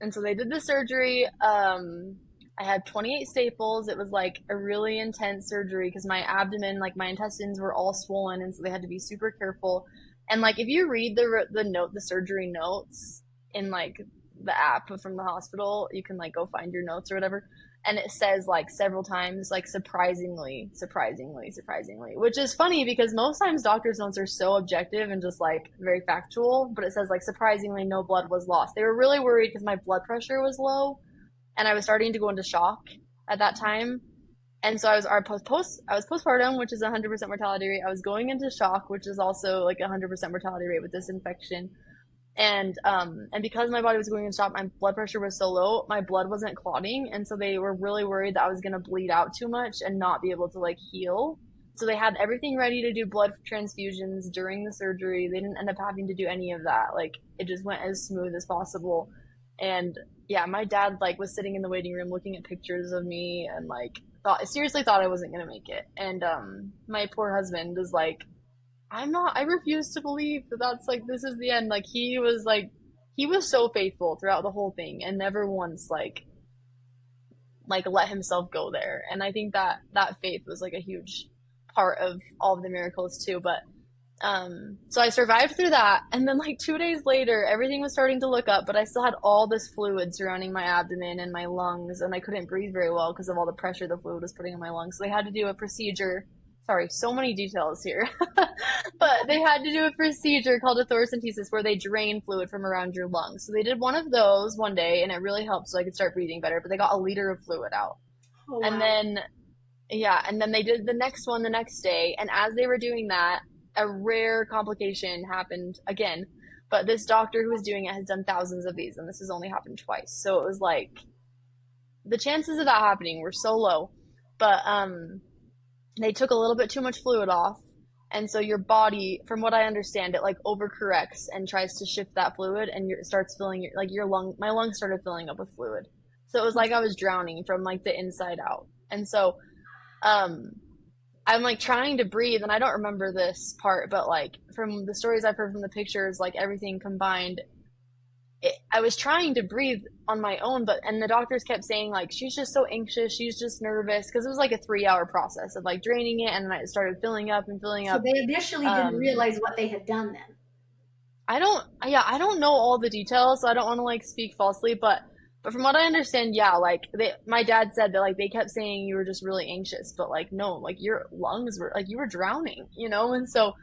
[SPEAKER 2] And so they did the surgery. I had 28 staples. It was like a really intense surgery because my abdomen, like my intestines were all swollen. And so they had to be super careful. And like if you read the surgery notes in like the app from the hospital, you can like go find your notes or whatever, and it says like several times like surprisingly, which is funny because most times doctors notes are so objective and just like very factual, but it says like surprisingly no blood was lost. They were really worried because my blood pressure was low and I was starting to go into shock at that time. And so I was postpartum, which is 100% mortality rate. I was going into shock, which is also like 100% mortality rate with this infection. And because my body was going in shock, my blood pressure was so low, my blood wasn't clotting, and so they were really worried that I was gonna bleed out too much and not be able to like heal. So they had everything ready to do blood transfusions during the surgery. They didn't end up having to do any of that. Like it just went as smooth as possible. And yeah, my dad like was sitting in the waiting room looking at pictures of me and like thought I wasn't gonna make it. And my poor husband is like, I refuse to believe that that's like, this is the end. He was so faithful throughout the whole thing and never once like let himself go there. And I think that that faith was like a huge part of all of the miracles too. But, so I survived through that. And then like 2 days later, everything was starting to look up, but I still had all this fluid surrounding my abdomen and my lungs, and I couldn't breathe very well because of all the pressure the fluid was putting on my lungs. So they had to do a procedure. Sorry, so many details here. But they had to do a procedure called a thoracentesis where they drain fluid from around your lungs. So they did one of those one day and it really helped so I could start breathing better, but they got a liter of fluid out.
[SPEAKER 1] oh
[SPEAKER 2] And
[SPEAKER 1] wow.
[SPEAKER 2] then yeah, and then they did the next one the next day, and as they were doing that, a rare complication happened again. But this doctor who was doing it has done thousands of these, and this has only happened twice. So it was like the chances of that happening were so low. But they took a little bit too much fluid off, and so your body, from what I understand, it like overcorrects and tries to shift that fluid, and it starts filling your lung. My lungs started filling up with fluid, so it was like I was drowning from like the inside out. And so um I'm like trying to breathe, and I don't remember this part, but like from the stories I've heard from the pictures, like everything combined, I was trying to breathe on my own, but and the doctors kept saying like she's just so anxious, she's just nervous, because it was like a 3 hour process of like draining it, and then I started filling up and filling
[SPEAKER 1] So
[SPEAKER 2] up.
[SPEAKER 1] they initially didn't
[SPEAKER 2] Um,
[SPEAKER 1] realize what they had done then.
[SPEAKER 2] I don't know all the details, so I don't want to like speak falsely, but from what I understand, yeah, like my dad said that like they kept saying you were just really anxious, but like no, like your lungs were like you were drowning, you know, and
[SPEAKER 1] Oh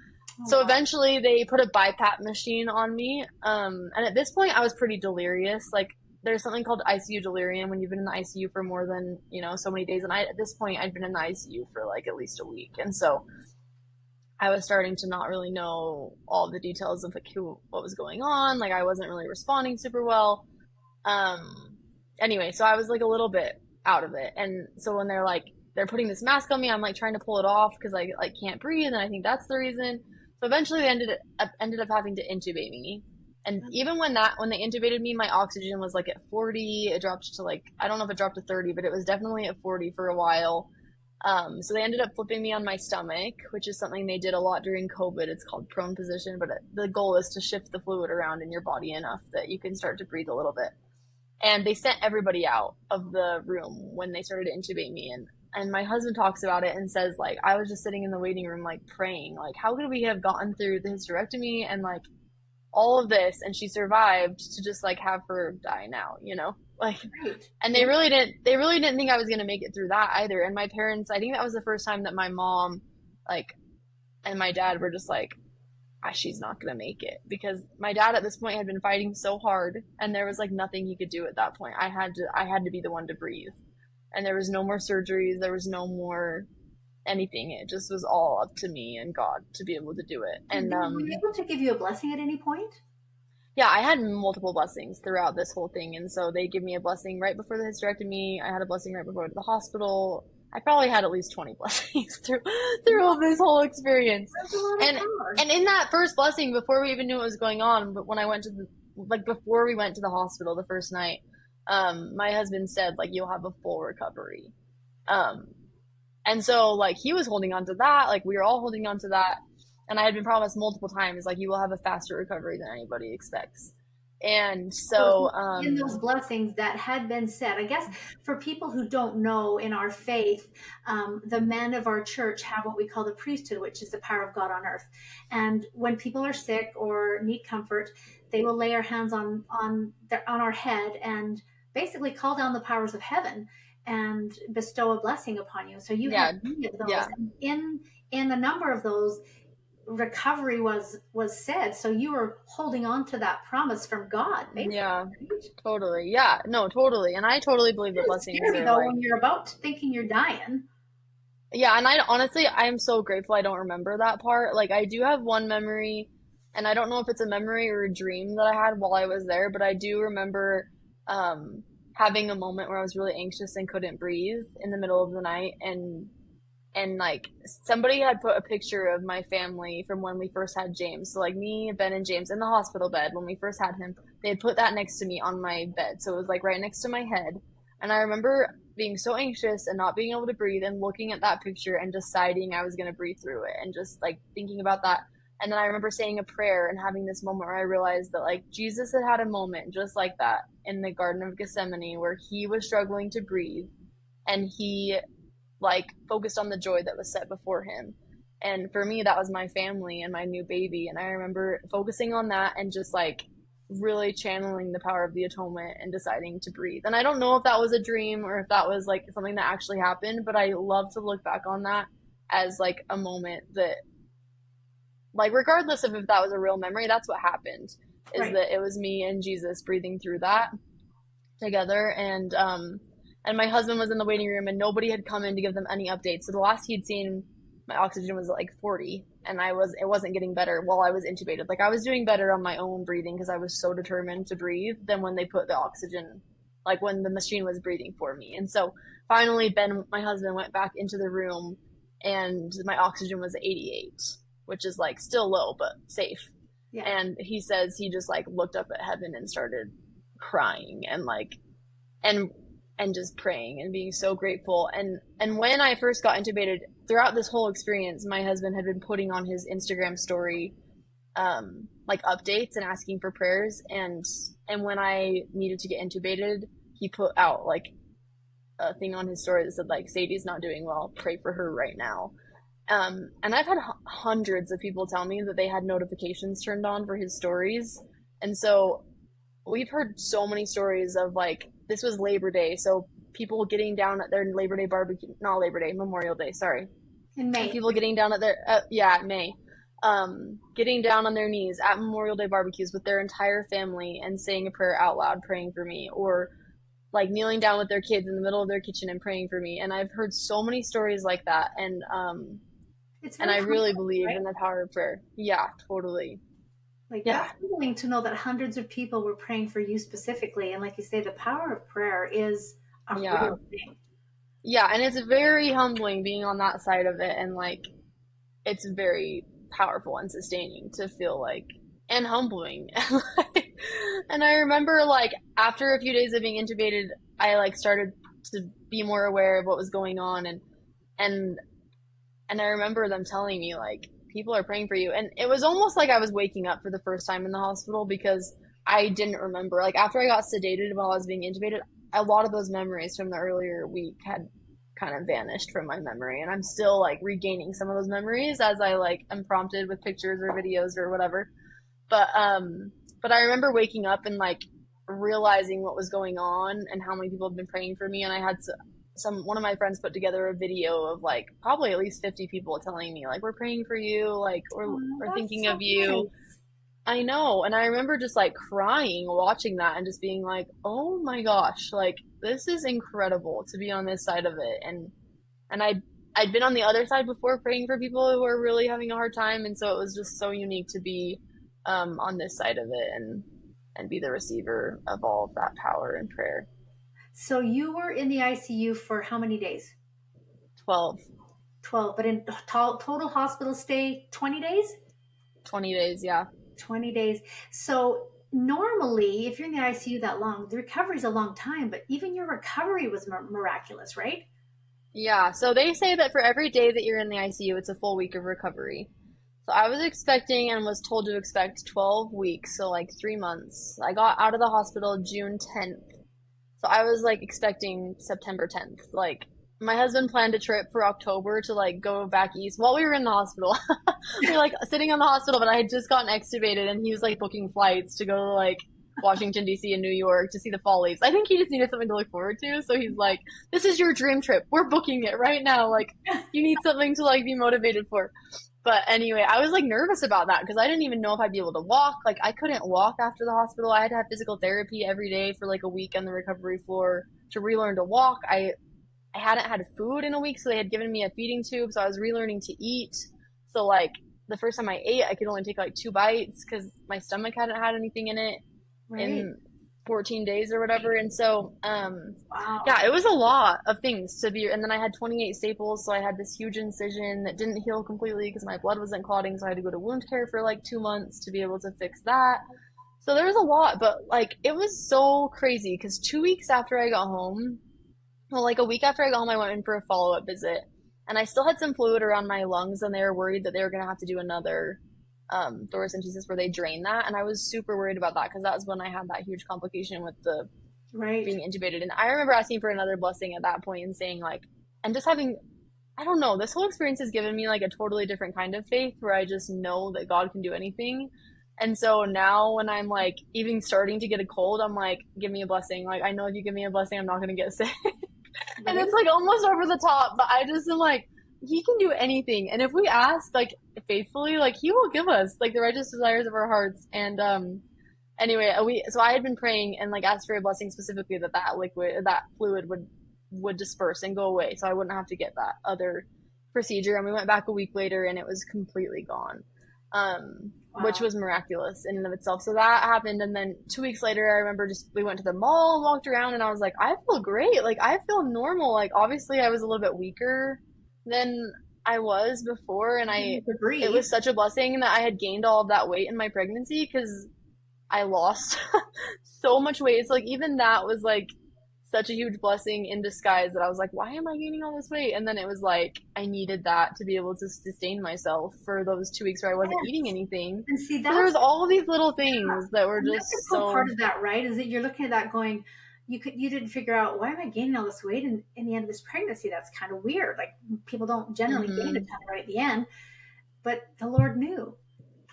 [SPEAKER 2] so
[SPEAKER 1] wow.
[SPEAKER 2] eventually they put a BiPAP machine on me. And at this point I was pretty delirious. Like there's something called ICU delirium when you've been in the ICU for more than, you know, so many days. And at this point I'd been in the ICU for like at least a week. And so I was starting to not really know all the details of like what was going on. Like I wasn't really responding super well. Um, anyway, so I was like a little bit out of it. And so when they're putting this mask on me, I'm like trying to pull it off because I like can't breathe, and I think that's the reason. So eventually they ended up having to intubate me. And even when they intubated me, my oxygen was like at 40. It dropped to like, I don't know if it dropped to 30, but it was definitely at 40 for a while. So they ended up flipping me on my stomach, which is something they did a lot during COVID. It's called prone position, but the goal is to shift the fluid around in your body enough that you can start to breathe a little bit. And they sent everybody out of the room when they started to intubate me. And my husband talks about it and says, like, I was just sitting in the waiting room, like, praying, like, how could we have gotten through the hysterectomy and, like, all of this, and she survived to just, like, have her die now, you know? Like,
[SPEAKER 1] Right.
[SPEAKER 2] and they really didn't think I was going to make it through that either. And my parents, I think that was the first time that my mom, like, and my dad were just like, she's not going to make it, because my dad at this point had been fighting so hard, and there was like nothing he could do at that point. I had to be the one to breathe, and there was no more surgeries, there was no more anything. It just was all up to me and God to be able to do it. And
[SPEAKER 1] Were they able to give you a blessing at any point?
[SPEAKER 2] yeah, I had multiple blessings throughout this whole thing. And so they give me a blessing right before the hysterectomy. I had a blessing right before I went to the hospital. I probably had at least 20 blessings through this whole experience.
[SPEAKER 1] That's a lot of
[SPEAKER 2] And
[SPEAKER 1] power.
[SPEAKER 2] and in that first blessing, before we even knew what was going on, but when I went to before we went to the hospital the first night, my husband said, like, you'll have a full recovery. Um, and so, like, he was holding on to that, like, we were all holding on to that. And I had been promised multiple times, like, you will have a faster recovery than anybody expects. And so,
[SPEAKER 1] In those blessings that had been said, I guess for people who don't know in our faith, the men of our church have what we call the priesthood, which is the power of God on earth. And when people are sick or need comfort, they will lay our hands on our head and basically call down the powers of heaven and bestow a blessing upon you. So you
[SPEAKER 2] yeah,
[SPEAKER 1] had many of those.
[SPEAKER 2] yeah.
[SPEAKER 1] And in a number of those, recovery was said, so you were holding on to that promise from God, basically.
[SPEAKER 2] Yeah,
[SPEAKER 1] Right?
[SPEAKER 2] totally. Yeah, no, totally. And I totally believe that
[SPEAKER 1] It's
[SPEAKER 2] blessings
[SPEAKER 1] scary
[SPEAKER 2] are
[SPEAKER 1] though
[SPEAKER 2] like,
[SPEAKER 1] when you're about thinking you're dying.
[SPEAKER 2] yeah, and I honestly, I'm so grateful I don't remember that part. Like, I do have one memory, and I don't know if it's a memory or a dream that I had while I was there, but I do remember having a moment where I was really anxious and couldn't breathe in the middle of the night, and like somebody had put a picture of my family from when we first had James. So like me, Ben, and James in the hospital bed when we first had him. They had put that next to me on my bed, so it was like right next to my head. And I remember being so anxious and not being able to breathe and looking at that picture and deciding I was going to breathe through it and just like thinking about that. And then I remember saying a prayer and having this moment where I realized that like Jesus had a moment just like that in the Garden of Gethsemane where he was struggling to breathe, and he like focused on the joy that was set before him. And for me, that was my family and my new baby. And I remember focusing on that and just like really channeling the power of the atonement and deciding to breathe. And I don't know if that was a dream or if that was like something that actually happened, but I love to look back on that as like a moment that, like, regardless of if that was a real memory, that's what happened. Is
[SPEAKER 1] Right.
[SPEAKER 2] that it was me and Jesus breathing through that together. And my husband was in the waiting room, and nobody had come in to give them any updates. So the last he'd seen, my oxygen was like 40, and it wasn't getting better while I was intubated. Like, I was doing better on my own breathing because I was so determined to breathe than when they put the oxygen, like when the machine was breathing for me. And so finally, Ben, my husband, went back into the room, and my oxygen was 88, which is like still low but safe.
[SPEAKER 1] Yeah.
[SPEAKER 2] And he says he just like looked up at heaven and started crying and like and and just praying and being so grateful. And when I first got intubated, throughout this whole experience, my husband had been putting on his Instagram story like updates and asking for prayers. And when I needed to get intubated, he put out like a thing on his story that said like, Sadie's not doing well, pray for her right now. And I've had hundreds of people tell me that they had notifications turned on for his stories. And so we've heard so many stories of like, this was Labor Day, so people getting down at their Labor Day barbecue, not Labor Day, Memorial Day, sorry.
[SPEAKER 1] In May.
[SPEAKER 2] And people getting down at their, May, getting down on their knees at Memorial Day barbecues with their entire family and saying a prayer out loud, praying for me, or like kneeling down with their kids in the middle of their kitchen and praying for me. And I've heard so many stories like that.
[SPEAKER 1] It's
[SPEAKER 2] And
[SPEAKER 1] very
[SPEAKER 2] I really
[SPEAKER 1] humbling,
[SPEAKER 2] believe
[SPEAKER 1] right?
[SPEAKER 2] in the power of prayer. Yeah, totally.
[SPEAKER 1] Like
[SPEAKER 2] Yeah.
[SPEAKER 1] that's humbling to know that hundreds of people were praying for you specifically. And like you say, the power of prayer is a
[SPEAKER 2] Yeah.
[SPEAKER 1] real thing.
[SPEAKER 2] Yeah, and it's very humbling being on that side of it, and like it's very powerful and sustaining to feel like, and humbling. And I remember like after a few days of being intubated, I like started to be more aware of what was going on, And and I remember them telling me like people are praying for you, and it was almost like I was waking up for the first time in the hospital because I didn't remember. Like after I got sedated while I was being intubated, a lot of those memories from the earlier week had kind of vanished from my memory, and I'm still like regaining some of those memories as I like am prompted with pictures or videos or whatever. But I remember waking up and like realizing what was going on and how many people have been praying for me. And I had some one of my friends put together a video of like probably at least 50 people telling me like we're praying for you, like
[SPEAKER 1] Oh,
[SPEAKER 2] we're
[SPEAKER 1] that's
[SPEAKER 2] thinking
[SPEAKER 1] so
[SPEAKER 2] of you.
[SPEAKER 1] nice.
[SPEAKER 2] I know, and I remember just like crying watching that and just being like, "Oh my gosh, like this is incredible to be on this side of it." And I'd been on the other side before praying for people who were really having a hard time, and so it was just so unique to be on this side of it and be the receiver of all of that power and prayer.
[SPEAKER 1] So you were in the ICU for how many days?
[SPEAKER 2] 12,
[SPEAKER 1] 12, but in total hospital stay, 20 days?
[SPEAKER 2] 20 days, yeah.
[SPEAKER 1] 20 days. So normally, if you're in the ICU that long, the recovery is a long time, but even your recovery was miraculous, right?
[SPEAKER 2] Yeah, so they say that for every day that you're in the ICU, it's a full week of recovery. So I was expecting and was told to expect 12 weeks, so like 3 months. I got out of the hospital June 10th. So I was like expecting September 10th. Like my husband planned a trip for October to like go back east while we were in the hospital. We were like sitting in the hospital, but I had just gotten extubated and he was like booking flights to go to like Washington D.C. and New York to see the fall leaves. I think he just needed something to look forward to, so he's like, "This is your dream trip. We're booking it right now. Like you need something to like be motivated for." But anyway, I was like nervous about that because I didn't even know if I'd be able to walk. Like I couldn't walk after the hospital. I had to have physical therapy every day for like a week on the recovery floor to relearn to walk. I hadn't had food in a week, so they had given me a feeding tube, so I was relearning to eat. So like the first time I ate, I could only take like 2 bites because my stomach hadn't had anything in it
[SPEAKER 1] Right.
[SPEAKER 2] in 14 days or whatever. And so,
[SPEAKER 1] Wow.
[SPEAKER 2] yeah, it was a lot of things to be. And then I had 28 staples, so I had this huge incision that didn't heal completely because my blood wasn't clotting. So I had to go to wound care for like 2 months to be able to fix that. So there was a lot, but like it was so crazy because 2 weeks after I got home, well, like a week after I got home, I went in for a follow up visit, and I still had some fluid around my lungs, and they were worried that they were gonna have to do another thoracentesis where they drain that, and I was super worried about that because that was when I had that huge complication with the
[SPEAKER 1] Right.
[SPEAKER 2] being intubated, and I remember asking for another blessing at that point and saying like, and just having. I don't know. This whole experience has given me like a totally different kind of faith where I just know that God can do anything. And so now when I'm like even starting to get a cold, I'm like, give me a blessing. Like I know if you give me a blessing, I'm not gonna get sick. And
[SPEAKER 1] Right.
[SPEAKER 2] it's like almost over the top, but I just am like, he can do anything. And if we ask like faithfully, like he will give us like the righteous desires of our hearts. And anyway, so I had been praying and like asked for a blessing specifically that that fluid would disperse and go away, so I wouldn't have to get that other procedure. And we went back a week later, and it was completely gone, which
[SPEAKER 1] Wow.
[SPEAKER 2] was miraculous in and of itself. So that happened, and then 2 weeks later, I remember just we went to the mall and walked around, and I was like, I feel great, like I feel normal. Like obviously, I was a little bit weaker than I was before, and I
[SPEAKER 1] To
[SPEAKER 2] it
[SPEAKER 1] breathe.
[SPEAKER 2] was such a blessing that I had gained all of that weight in my pregnancy because I lost so much weight. So like even that was like such a huge blessing in disguise that I was like, why am I gaining all this weight? And then it was like I needed that to be able to sustain myself for those 2 weeks where I wasn't eating
[SPEAKER 1] Yes.
[SPEAKER 2] anything.
[SPEAKER 1] And see,
[SPEAKER 2] So there
[SPEAKER 1] that's
[SPEAKER 2] was all of these little things that were
[SPEAKER 1] and that's a
[SPEAKER 2] just
[SPEAKER 1] cool part
[SPEAKER 2] so.
[SPEAKER 1] of that, right? Is that you're looking at that going, you didn't figure out why am I gaining all this weight in the end of this pregnancy? That's kind of weird. Like people don't generally gain a
[SPEAKER 2] Mm-hmm.
[SPEAKER 1] ton right at the end, but the Lord knew.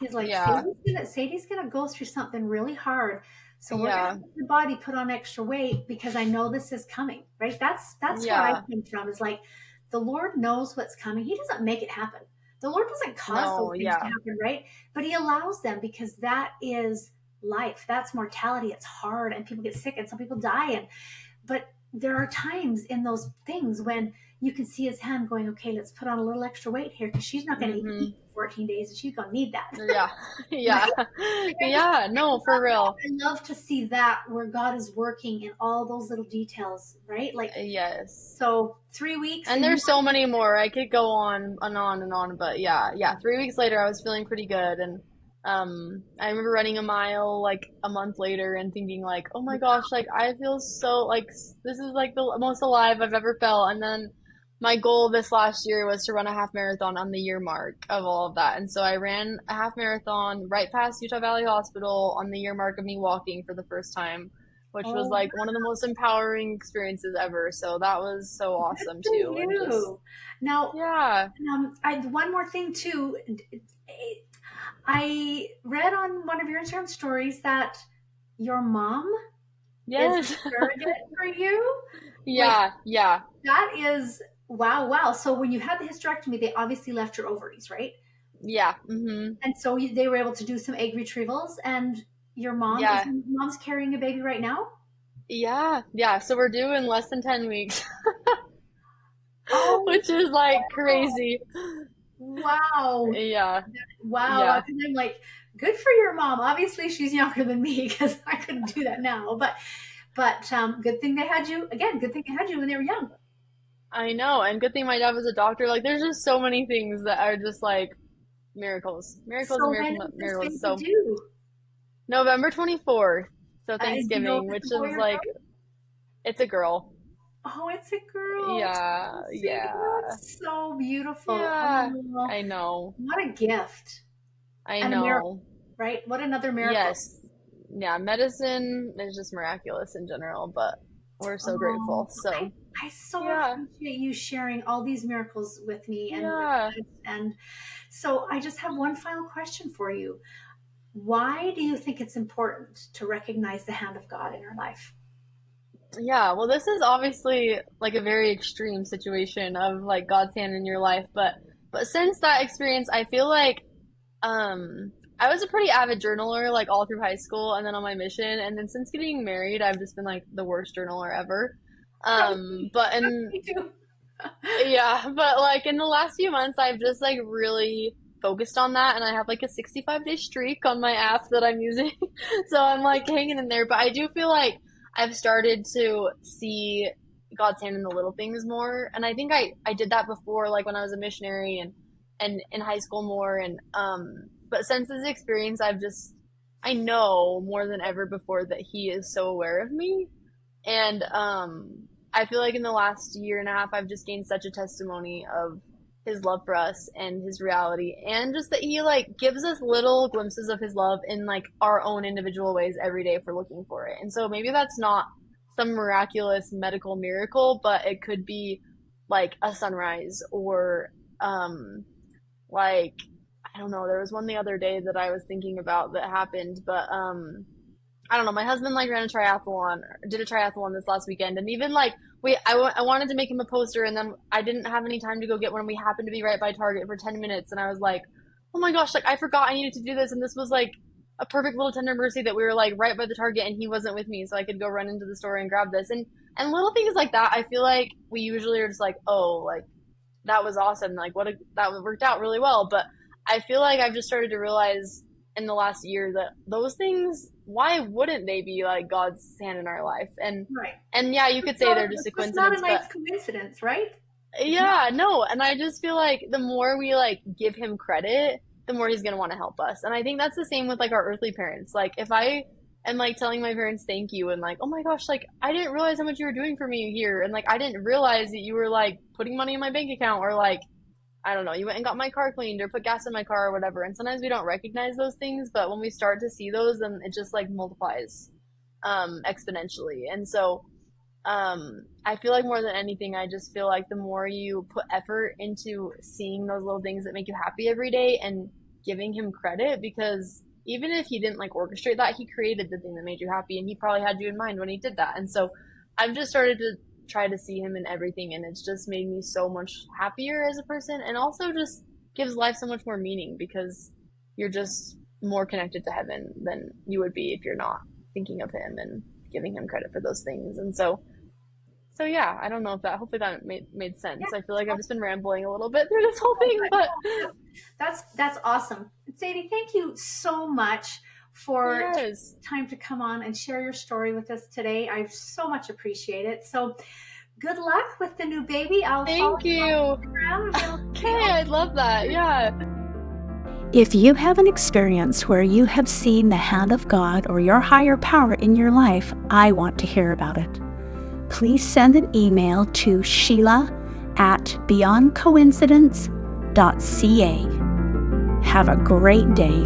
[SPEAKER 1] He's like,
[SPEAKER 2] Yeah,
[SPEAKER 1] Sadie's gonna go through something really hard. So we're gonna
[SPEAKER 2] yeah,
[SPEAKER 1] make your body put on extra weight because I know this is coming. Right? That's where I
[SPEAKER 2] yeah.
[SPEAKER 1] came from. Is like the Lord knows what's coming. He doesn't make it happen. The Lord doesn't cause those
[SPEAKER 2] No,
[SPEAKER 1] things to
[SPEAKER 2] yeah,
[SPEAKER 1] happen, right? But He allows them because that is life. That's mortality. It's hard and people get sick and some people die. But there are times in those things when you can see his hand going, okay, let's put on a little extra weight here because she's not going to
[SPEAKER 2] mm-hmm.
[SPEAKER 1] eat for 14 days and she's going to need that.
[SPEAKER 2] Yeah,
[SPEAKER 1] Right?
[SPEAKER 2] yeah,
[SPEAKER 1] And
[SPEAKER 2] yeah. No, for real.
[SPEAKER 1] I love to see that where God is working in all those little details, right? Like,
[SPEAKER 2] Yes.
[SPEAKER 1] so 3 weeks
[SPEAKER 2] And
[SPEAKER 1] and you,
[SPEAKER 2] there's so many more. I could go on and on and on, but yeah, yeah. 3 weeks later, I was feeling pretty good, and I remember running a mile like a month later and thinking like, oh my gosh, like I feel so like this is like the most alive I've ever felt. And then my goal this last year was to run a half marathon on the year mark of all of that. And so I ran a half marathon right past Utah Valley Hospital on the year mark of me walking for the first time, which was
[SPEAKER 1] Oh,
[SPEAKER 2] like one of the most empowering experiences ever. So that was so
[SPEAKER 1] good
[SPEAKER 2] awesome
[SPEAKER 1] for
[SPEAKER 2] too. And just,
[SPEAKER 1] you. Now,
[SPEAKER 2] yeah,
[SPEAKER 1] one more thing too. I read on one of your Instagram stories that your mom is a
[SPEAKER 2] yes,
[SPEAKER 1] surrogate for you. Like
[SPEAKER 2] yeah, yeah,
[SPEAKER 1] that is wow, wow. So when you had the hysterectomy, they obviously left your ovaries, right?
[SPEAKER 2] yeah,
[SPEAKER 1] And so they were able to do some egg retrievals. And
[SPEAKER 2] yeah,
[SPEAKER 1] your mom's carrying a baby right now?
[SPEAKER 2] yeah, yeah. So we're due in less than 10 weeks,
[SPEAKER 1] Oh,
[SPEAKER 2] which is like crazy.
[SPEAKER 1] wow.
[SPEAKER 2] Yeah,
[SPEAKER 1] Wow.
[SPEAKER 2] yeah.
[SPEAKER 1] Because I'm like, good for your mom. Obviously, she's younger than me because I couldn't do that now. But good thing they had you again. Good thing they had you when they were young.
[SPEAKER 2] I know, and good thing my dad was a doctor. Like, there's just so many things that are just like miracles, miracles, and
[SPEAKER 1] So when is this
[SPEAKER 2] miracles.
[SPEAKER 1] baby
[SPEAKER 2] So
[SPEAKER 1] due?
[SPEAKER 2] November 24th, so
[SPEAKER 1] Do you know if
[SPEAKER 2] Thanksgiving,
[SPEAKER 1] it's
[SPEAKER 2] which
[SPEAKER 1] a boy
[SPEAKER 2] is
[SPEAKER 1] or
[SPEAKER 2] like
[SPEAKER 1] girl?
[SPEAKER 2] it's a girl.
[SPEAKER 1] Oh, it's a girl.
[SPEAKER 2] Yeah,
[SPEAKER 1] Sadie,
[SPEAKER 2] yeah,
[SPEAKER 1] that's so beautiful.
[SPEAKER 2] yeah.
[SPEAKER 1] Oh,
[SPEAKER 2] I know,
[SPEAKER 1] what a gift
[SPEAKER 2] I
[SPEAKER 1] and a miracle,
[SPEAKER 2] know.
[SPEAKER 1] right? What another miracle.
[SPEAKER 2] Yes, yeah. Medicine is just miraculous in general, but we're so
[SPEAKER 1] Oh,
[SPEAKER 2] grateful. So
[SPEAKER 1] I so
[SPEAKER 2] yeah,
[SPEAKER 1] appreciate you sharing all these miracles with me and with
[SPEAKER 2] yeah.
[SPEAKER 1] us. And so I just have one final question for you. Why do you think it's important to recognize the hand of God in our life?
[SPEAKER 2] Yeah, well, this is obviously like a very extreme situation of like God's hand in your life, but since that experience, I feel like I was a pretty avid journaler like all through high school and then on my mission, and then since getting married, I've just been like the worst journaler ever. But in
[SPEAKER 1] Me too.
[SPEAKER 2] yeah, but like in the last few months, I've just like really focused on that, and I have like a 65-day streak on my app that I'm using. So I'm like hanging in there, but I do feel like I've started to see God's hand in the little things more, and I think I did that before, like when I was a missionary and in high school more, and but since this experience, I know more than ever before that He is so aware of me, and I feel like in the last year and a half, I've just gained such a testimony of his love for us and his reality, and just that he like gives us little glimpses of his love in like our own individual ways every day if we're looking for it. And so maybe that's not some miraculous medical miracle, but it could be like a sunrise or like I don't know. There was one the other day that I was thinking about that happened, but I don't know. My husband like ran a triathlon, did a triathlon this last weekend, and even like I wanted to make him a poster, and then I didn't have any time to go get one. We happened to be right by Target for 10 minutes, and I was like, oh my gosh, like I forgot I needed to do this, and this was like a perfect little tender mercy that we were like right by the Target, and he wasn't with me, so I could go run into the store and grab this, and little things like that. I feel like we usually are just like, oh, like that was awesome, like that worked out really well, but I feel like I've just started to realize in the last year that those things, why wouldn't they be like God's hand in our life?
[SPEAKER 1] Right.
[SPEAKER 2] And yeah, you could say they're just a
[SPEAKER 1] It's not a
[SPEAKER 2] coincidence, but
[SPEAKER 1] nice coincidence, right? It's not.
[SPEAKER 2] yeah, no, and I just feel like the more we like give him credit, the more he's gonna want to help us. And I think that's the same with like our earthly parents. Like if I am like telling my parents thank you and like, oh my gosh, like I didn't realize how much you were doing for me here, and like I didn't realize that you were like putting money in my bank account, or like I don't know, you went and got my car cleaned or put gas in my car or whatever. And sometimes we don't recognize those things, but when we start to see those, then it just like multiplies exponentially. And so I feel like more than anything, I just feel like the more you put effort into seeing those little things that make you happy every day and giving him credit, because even if he didn't like orchestrate that, he created the thing that made you happy, and he probably had you in mind when he did that. And so I've just started to try to see him in everything, and it's just made me so much happier as a person, and also just gives life so much more meaning because you're just more connected to heaven than you would be if you're not thinking of him and giving him credit for those things. And so yeah, I don't know if that hopefully that made sense. I feel like I've just been rambling a little bit through this whole thing, but
[SPEAKER 1] That's awesome. Sadie, thank you so much for
[SPEAKER 2] yes.
[SPEAKER 1] time to come on and share your story with us today. I so much appreciate it. So good luck with the new baby. I'll follow
[SPEAKER 2] Thank
[SPEAKER 1] you
[SPEAKER 2] you.
[SPEAKER 1] on Instagram.
[SPEAKER 2] Okay, I'd love that. Yeah.
[SPEAKER 3] If you have an experience where you have seen the hand of God or your higher power in your life, I want to hear about it. Please send an email to Sheila at beyondcoincidence.ca. Have a great day.